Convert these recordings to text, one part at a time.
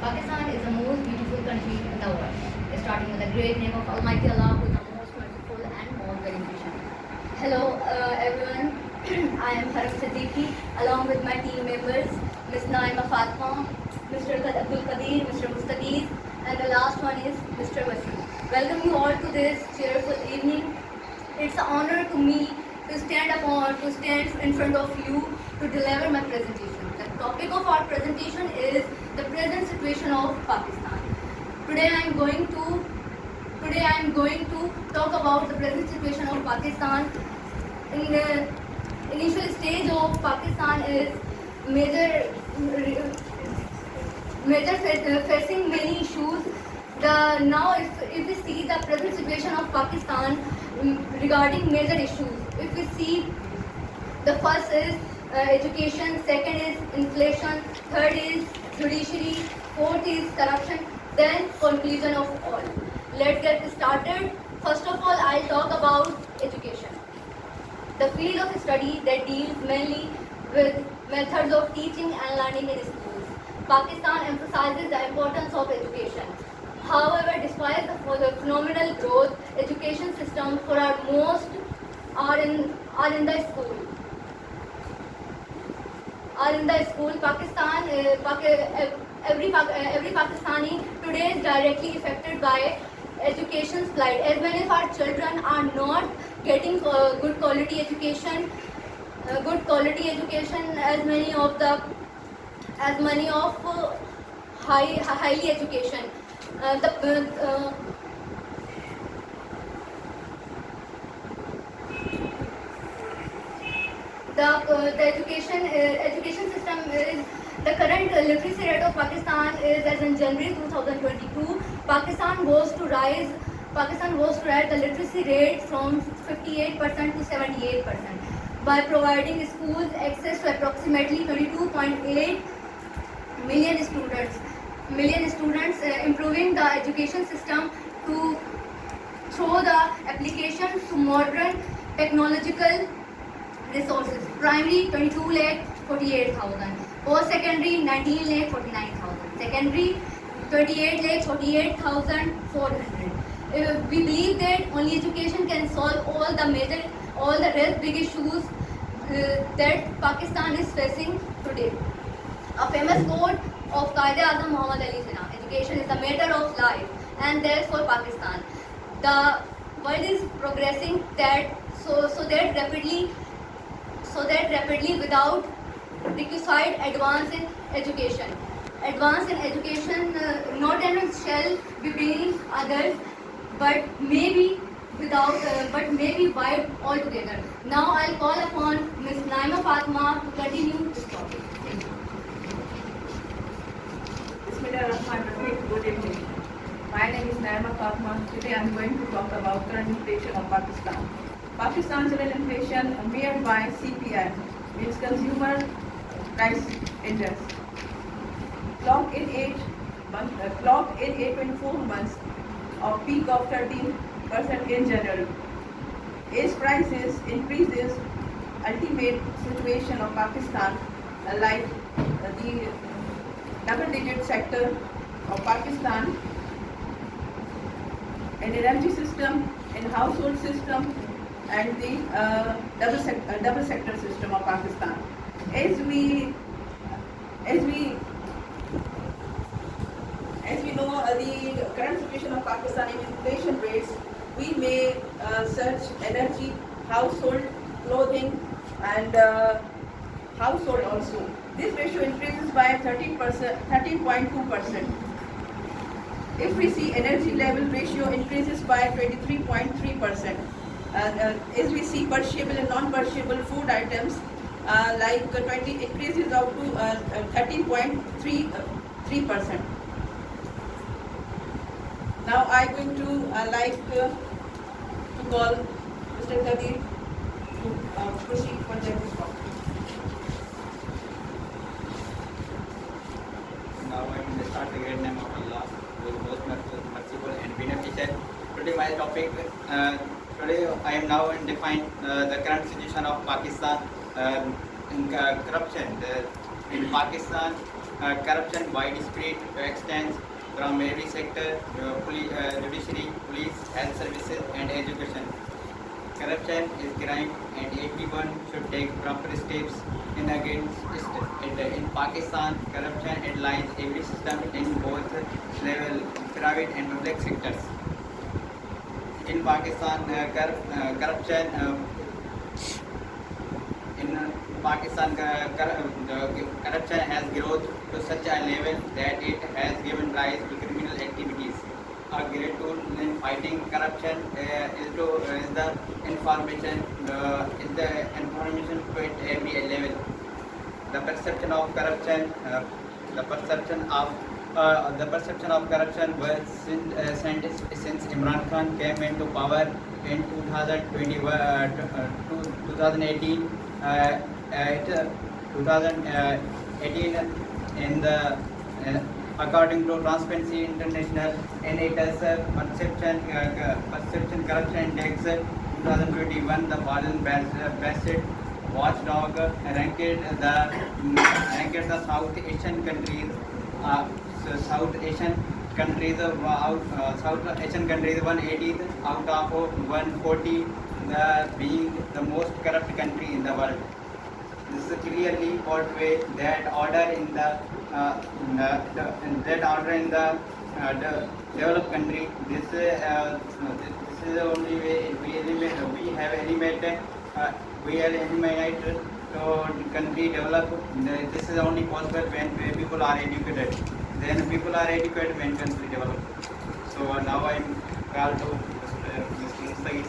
Pakistan is the most beautiful country in the world, starting with the great name of Almighty Allah, who is the most merciful and most beneficent. Hello, everyone. I am Harf Siddiqui, along with my team members, Ms. Naima Fatma, Mr. Abdul Qadir, Mr. Mustaqiz, and the last one is Mr. Wasim. Welcome you all to this cheerful evening. It's an honor to me to stand in front of you to deliver my presentation. The topic of our presentation is the present situation of Pakistan. Today I am going to talk about the present situation of Pakistan. In the initial stage of Pakistan is facing many issues. Now if we see the present situation of Pakistan regarding major issues, if we see, the first is education, second is inflation, third is judiciary, fourth is corruption, then conclusion of all. Let's get started. First of all, I'll talk about education. The field of study that deals mainly with methods of teaching and learning in schools. Pakistan emphasizes the importance of education. However, despite the phenomenal growth, education system for our most are in the school. Pakistan, every Pakistani today is directly affected by education plight. As many of our children are not getting good quality education, as many of highly education. The education system is the current literacy rate of Pakistan is, as in January 2022, Pakistan was to rise the literacy rate from 58% to 78% by providing schools access to approximately 22.8 million students, improving the education system through the application to modern technological resources. Primary 22,48,000, post secondary 19,49,000, secondary 28,48,400. We believe that only education can solve all the rest big issues that Pakistan is facing today. A famous quote of Qaeda-Azam Muhammad Ali Jinnah: "Education is the matter of life, and therefore Pakistan." The world is progressing so that rapidly without requisite advance in education. Not only shall be bringing others, but maybe wide altogether. Now I'll call upon Ms. Naima Fatma to continue this topic. Thank you. Bismillahirrahmanirrahim. Good evening. My name is Naima Fatma. Today I am going to talk about current inflation of Pakistan. Pakistan's real inflation measured by CPI, means Consumer Price Index, clocked in 8.4 months of peak of 13% in January. As prices increases, ultimate situation of Pakistan, like the double-digit sector of Pakistan, an energy system, and household system, and the double sector system of Pakistan. As we know the current situation of Pakistan in inflation rates, we may search energy, household, clothing, and household also. This ratio increases by 13.2%. If we see energy level ratio increases by 23.3%. As we see perishable and non-perishable food items, increases up to 13.3%. Now I'm going to call Mr. Qadir to proceed further this topic. Now I will start the great name of Allah, who is most merciful and beneficent. Today my topic, today I am now define the current situation of Pakistan in corruption. In Pakistan, corruption widespread extends from every sector, judiciary, police, health services, and education. Corruption is crime, and everyone should take proper steps in against it. In Pakistan, corruption headlines every system in both level, private and public sectors. In Pakistan, corruption in Pakistan, corruption has grown to such a level that it has given rise to criminal activities. A great tool in fighting corruption is the information at every level. The perception of corruption, the perception of corruption was since Imran Khan came into power in 2018. 2018 in the according to Transparency International in its perception corruption index 2021, the foreign best watchdog ranked the South Asian countries South Asian countries 180th out of 140, being the most corrupt country in the world. This clearly portrays that order in the developed country. This is the only way we have eliminated to country develop. This is only possible when people are educated. Then people are educated when country develop. So now I am called to Mr. Mustaqis.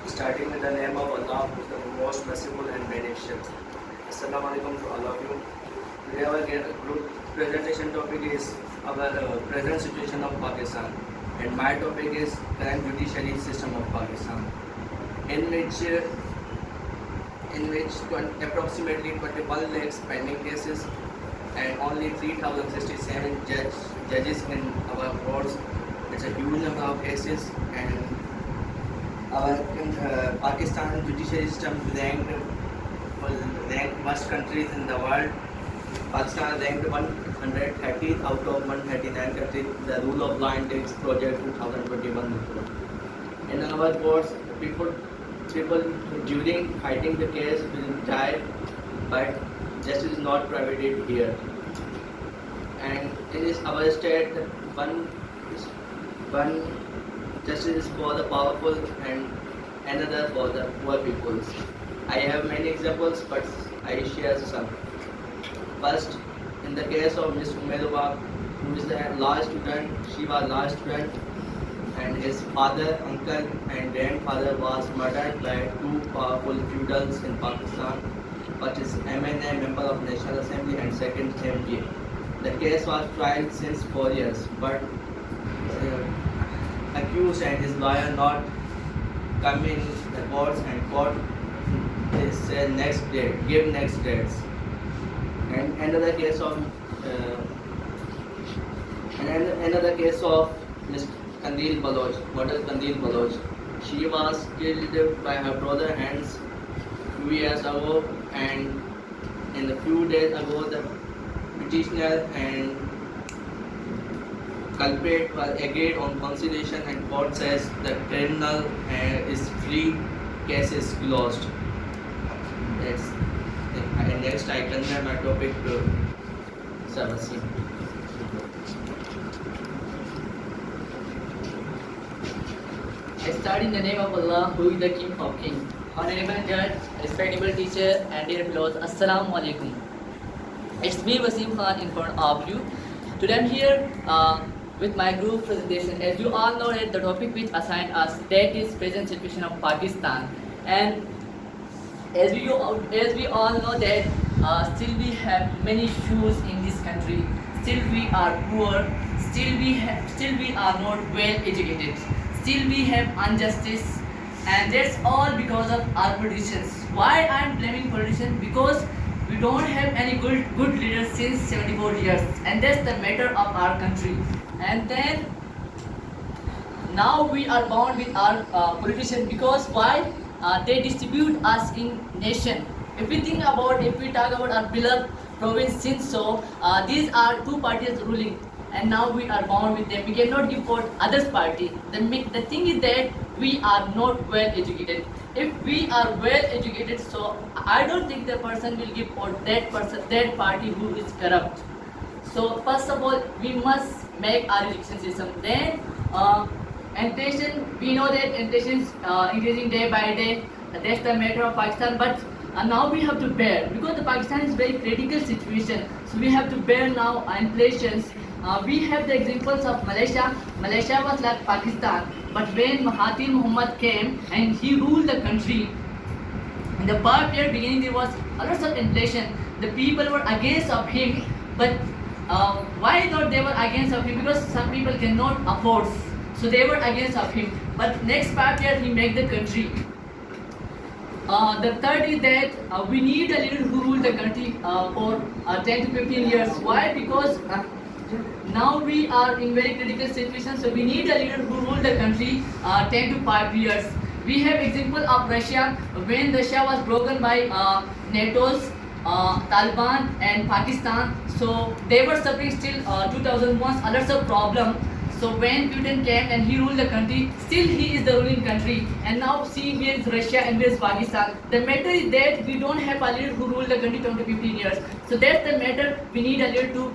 Starting with the name of Allah, who is the most merciful and beneficent. Assalamu alaikum to all of you. Today our group presentation topic is our present situation of Pakistan, and my topic is current judiciary system of Pakistan, in which approximately 21 lakhs pending cases and only 3,067 judges in our courts. It's a huge number of cases, and our Pakistan judiciary system ranked worst countries in the world. Pakistan ranked 130th out of 139 countries. The Rule of Law Index Project 2021 report. In our courts, people during fighting the case will die, but justice is not provided here. And in our state, one justice is for the powerful and another for the poor people. I have many examples, but I share some. First, in the case of Miss Umerova, who is the law student, she was law student, and his father, uncle, and grandfather was murdered by two powerful feudals in Pakistan. First is MNA, Member of National Assembly, and second MPA. The case was tried since 4 years, but accused and his lawyer not come in the courts, and court is next date, give next dates. And another case of Miss Kandil Baloch, Model Kandil Baloch. She was killed by her brother hands few years ago, and in a few days ago the petitioner and culprit were agreed on conciliation, and court says the criminal is free, case is closed. Next I convey my topic to Sabasi. I start in the name of Allah, who is the King of Kings. Honorable Judge, respectable teacher, and dear fellows, Assalamu alaikum. It's me, Wasim Khan, in front of you. Today I'm here with my group presentation. As you all know that the topic which assigned us, that is present situation of Pakistan. And as we all know that still we have many issues in this country. Still we are poor. Still we are not well educated. Still we have injustice, and that's all because of our politicians. Why I'm blaming politicians? Because we don't have any good leaders since 74 years, and that's the matter of our country. And then now we are bound with our politicians because why? They distribute us in nation. If we talk about our beloved province since so, these are two parties ruling and now we are bound with them. We cannot give vote others party. The thing is that we are not well educated. If we are well educated, so I don't think the person will give vote that party who is corrupt. So first of all, we must make our education system. Then inflation, we know that inflation is increasing day by day. That's the matter of Pakistan. But now we have to bear because the Pakistan is very critical situation. So we have to bear now inflations. We have the examples of Malaysia. Malaysia was like Pakistan, but when Mahathir Mohamad came and he ruled the country, in the birth year beginning there was a lot of inflation. The people were against of him, but why not they were against of him? Because some people cannot afford, so they were against of him. But next 5 years he made the country. The third is that we need a leader who rule the country for 10 to 15 years. Why? Because now we are in very critical situation, so we need a leader who rule the country 10 to 5 years. We have example of Russia. When Russia was broken by NATO's, Taliban and Pakistan, so they were suffering still 2001 a lot of problem. So when Putin came and he ruled the country, still he is the ruling country. And now see where is Russia and where is Pakistan. The matter is that we don't have a leader who rule the country 10 to 15 years. So that's the matter. We need a leader to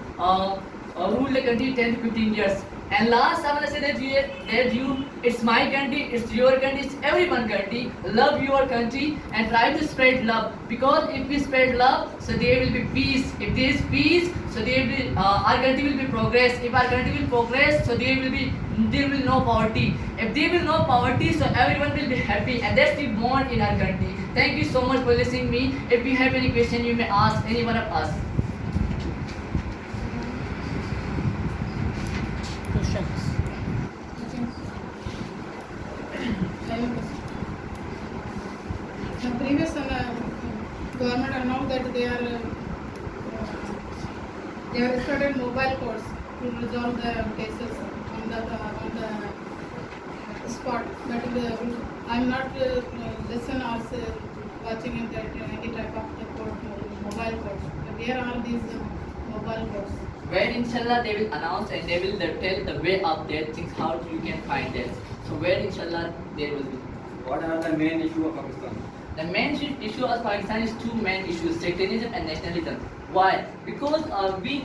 rule the country 10 to 15 years. And last, I want to say that it's my country, it's your country, it's everyone's country. Love your country and try to spread love. Because if we spread love, so there will be peace. If there is peace, so there will be our country will be progress. If our country will progress, so there will be no poverty. If there will no poverty, so everyone will be happy, and that's the bond in our country. Thank you so much for listening me. If you have any question, you may ask any one of us. The previous government announced that they have started mobile courts to resolve the cases on the spot. But I'm not listen or watching in that any type of the court, mobile courts. But where are these mobile courts? When inshallah they will announce and they will tell the way of their things, how you can find them. So where inshallah there will be. What are the main issue of Pakistan? The main issue of Pakistan is two main issues: sectarianism and nationalism. Why? Because we need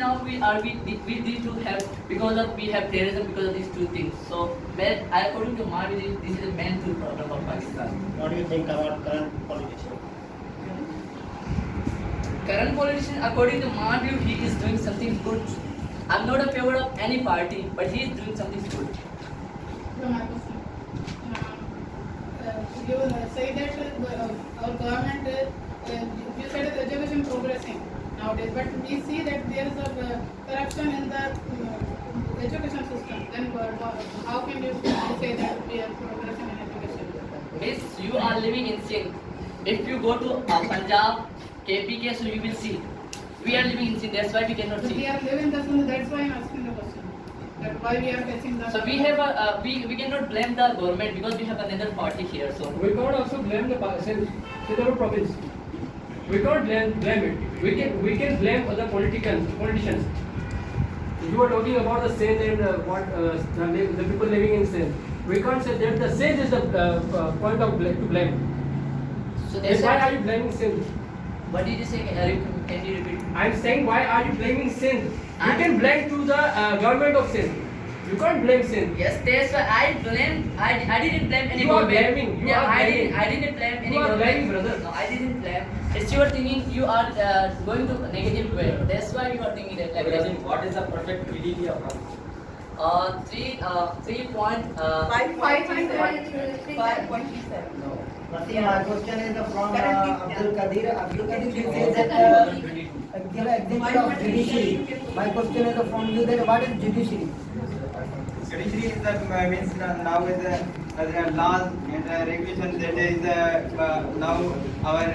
to have we have terrorism because of these two things. So according to my view, this is the main two problem of Pakistan. What do you think about current politician? Current politician, according to my view, he is doing something good. I'm not a favor of any party, but he is doing something good. So my question. You say that our government, you said that education progressing nowadays, but we see that there is a corruption in the education system. Then how can you say that we have progression in education? Miss, you are living in Sindh. If you go to Punjab, KPK, so you will see. We are living in Sindh, that's why we cannot But see. we are living the Sindh, that's why I'm asking the question. That why we are facing the. So we have we cannot blame the government because we have another party here. So We can't also blame the Sindh province. We can't blame it. We can blame other politicians. You are talking about the Sindh and the people living in Sindh. We can't say that the Sindh is the point of to blame. so And that's why why. are you blaming Sindh? What did you say? Can you repeat? I'm saying why are you blaming Sindh? You can blame to the government of Sindh. You can't blame Sindh. Yes, that's why I didn't blame any You are government. blaming, you yeah, are blaming. I didn't blame any You are government. blaming, brother. No, I didn't blame. It's your thinking. You are going to negative way. That's why you are thinking that. Like that. What is the perfect GDP of Pakistan? 5.37. No. Nothing. My question is from Abdul Kadir. Abdul Kadir says that give an example of judiciary. My question is from you that what is judiciary? Judiciary is the means now is the laws and regulation that is now our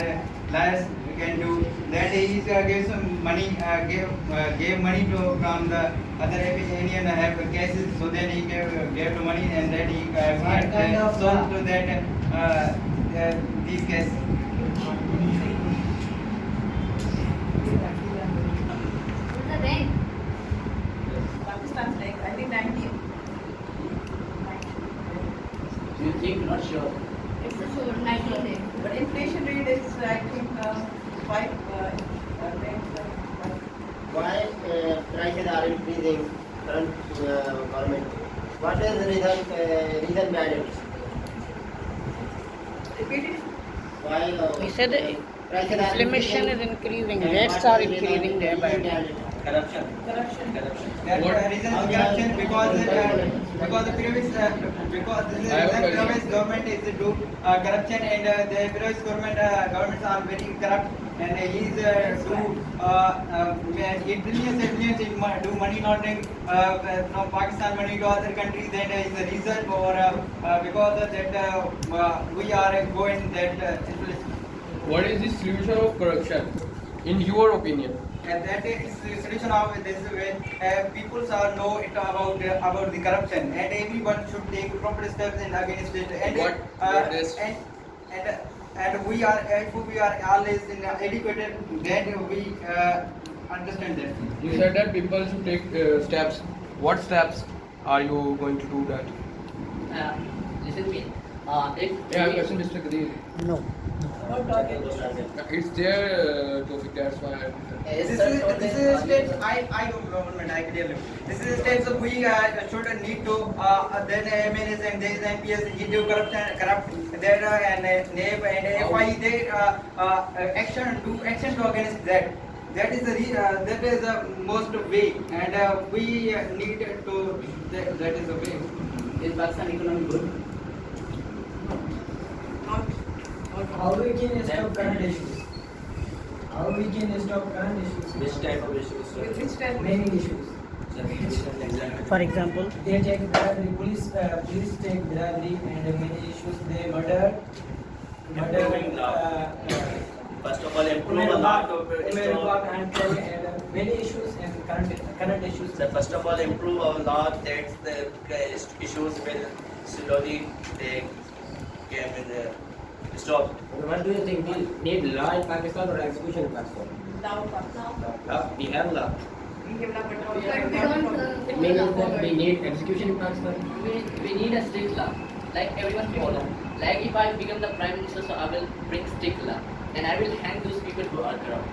lawyers can do. That he gave some money, gave money to from the other Indian have cases. So then he gave the money, and then he sold to that these cases. What's the rank? Pakistan's rank, I think 19. Do you think? Not sure. It's a sure 19 rank. But inflation rate is, I think, 5 rank. Why prices are increasing current government? What is the reason behind it? Repeat it. Why He said prices are inflation is increasing, rates are increasing day by day. Corruption. Corruption. That reason is corruption because the previous because the previous government is to do corruption, and the previous governments are very corrupt, and he is billions do money laundering from Pakistan money to other countries, and is the result or because of that we are going that inflation. What is the solution of corruption, in your opinion? And that is the solution of this way. People are know it about the corruption, and everyone should take proper steps in against it. And What is- and we are, if we are always educated, then we understand that. You said that people should take steps. What steps are you going to do that? Listen me. If Yeah, I'm question Mr. Kadir. No. Not talking. It's their topic, that's why I'm This is steps I don't government I clearly. This is steps of we should need to then MNS and there is MPS he do corrupt there and NAB and FI they action to against that. That is the most way, and we need to that is the way. is Pakistan economy good? How we can stop current issues? How we can stop current issues? Which type of issues? With which type? Many issues. For example, They take bribery, police take bribery, and many issues they murder. Improving law. First of all, improve the law to stop. And many issues and current issues. So first of all, improve our law that the issues will slowly they came in the stop. What do you think? We need law in Pakistan or execution in Pakistan? Now, We have law. we give law, but But we don't. It means that we need execution in Pakistan. We need a strict law, like everyone follow. Like if I become the prime minister, so I will bring strict law, and I will hang those people who are corrupt.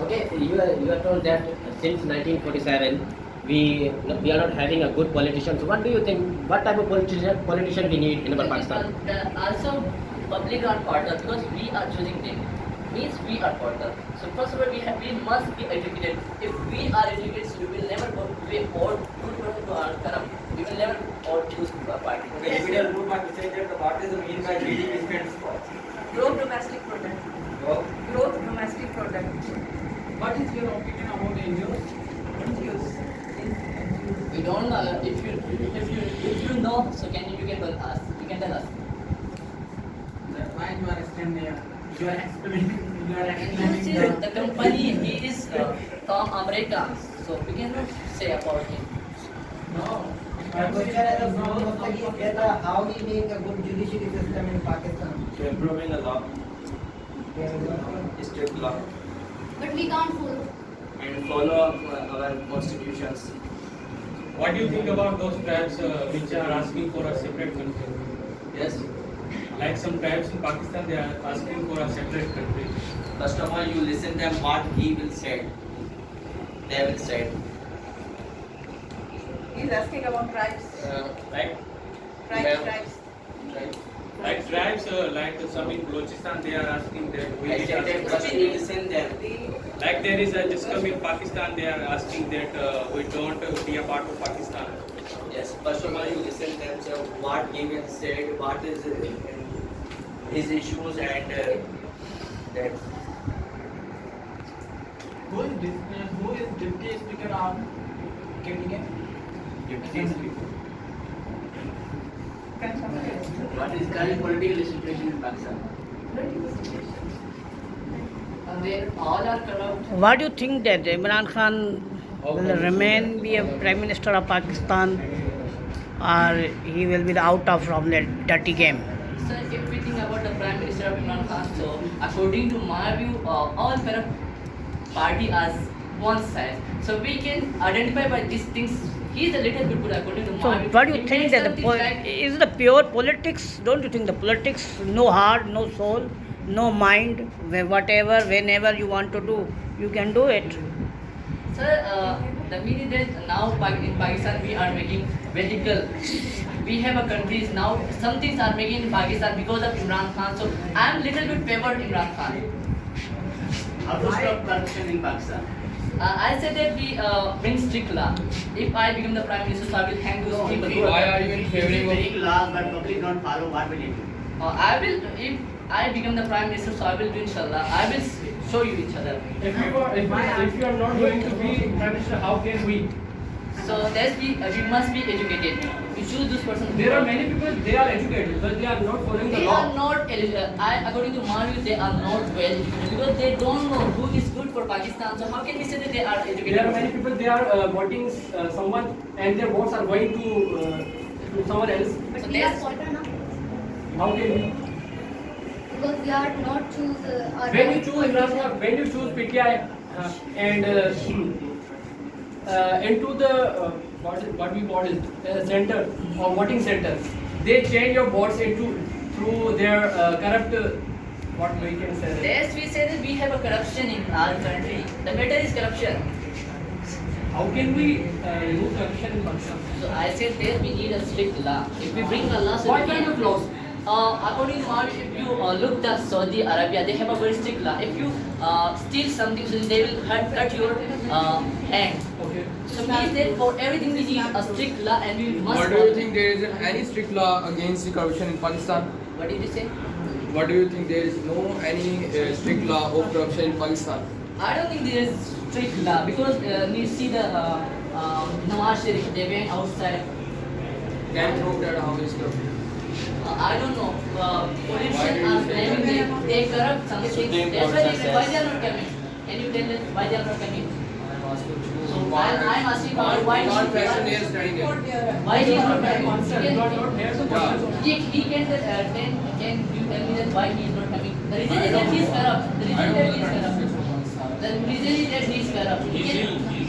Okay, you are told that since 1947 we are not having a good politician. So what do you think? What type of politician we need in our Pakistan? Also, public are part of because we are choosing them. Means we are part of. So first of all, we must be educated. If we are educated, so we will never go to all good people who are corrupt. We will never all choose a party. Okay, if we are good market say that what is the mean by GDP spends for? growth domestic product. Growth domestic product. What is your opinion about NGOs? NGOs. We don't know. If you know, so you can tell us. You can tell us. Why you are explaining? You are explaining. You are You see, explaining. the company he is from America, so we cannot say about him. No. My question is from Mustaqi that how we make a good judiciary system in Pakistan. To improving the law, strict law, But we can't follow. and follow our constitutions. What do you think about those tribes which are asking for a separate country? Yes. Like some tribes in Pakistan, they are asking for a separate country. First of all, you listen them what he will say. They will say. He's asking about tribes. Like Tribes. like tribes, like some in Balochistan, they are asking that we need a First you listen them. like there is a just come in Pakistan, they are asking that we don't be a part of Pakistan. Yes. First of all, you listen them. So what he will say, what is his issues, and that. Who is deputy speaker of KTK? What is current political situation in Pakistan? They all are corrupt. What do you think that Imran Khan will remain be a Prime Minister of Pakistan, or he will be out of from that dirty game? So if we think about the Prime Minister of Imran Khan, so according to my view, all corrupt party as one side. So we can identify by these things. He is a little bit good according to So my view. what do you He think makes that something right. is the pure politics? Don't you think the politics, no heart, no soul, no mind, whatever, whenever you want to do, you can do it? Sir, the meaning that now in Pakistan we are making vehicle. We have a countries now. Some things are making in Pakistan because of Imran Khan. So I am little bit favored Imran Khan. How to stop corruption in Pakistan? I said that we bring strict law. If I become the Prime Minister, so I will hang those people. Why are you in favoring of? Very laws, but public don't follow. What will you do? I will, if I become the Prime Minister, so I will do inshallah. I will show you each other. If you are not going to be Prime Minister, how can we? So that's we must be educated. We choose this person. There are many people, they are educated, but they are not following the They law. are not eligible. According to my view, they are not well educated because they don't know who is good for Pakistan. So how can we say that they are educated? There are many people, they are voting someone and their votes are going to someone else. So that's How can we? Because we are not choose our When you right choose politician. Imran, when you choose PTI and into the what we call it center or voting center, they change your votes into through their corrupt what we can say. Yes, we say that we have a corruption in our country. The matter is corruption. How can we remove corruption in Pakistan? So I said that we need a strict law. If we bring a law, so What we kind can- of laws? According to our, if you look at Saudi Arabia, they have a very strict law. If you steal something, so they will cut your hand. Okay. So means that for everything we need a strict law and we must. What do you think there is any strict law against the corruption in Pakistan? What did you say? What do you think there is no any strict law of corruption in Pakistan? I don't think there is strict law because you see the Nawaz Sharif, they went outside. Can you prove that how is corrupt? I don't know. Politicians are blaming they corrupt something. That's why they are not coming. Can you tell us why they are not coming? So I'm asking why God fashion is studying it. why he is not coming? You are not here, so He can tell, can you tell me that why he is not coming? The reason is that he is corrupt. The reason that he is corrupt. The reason is that he is corrupt.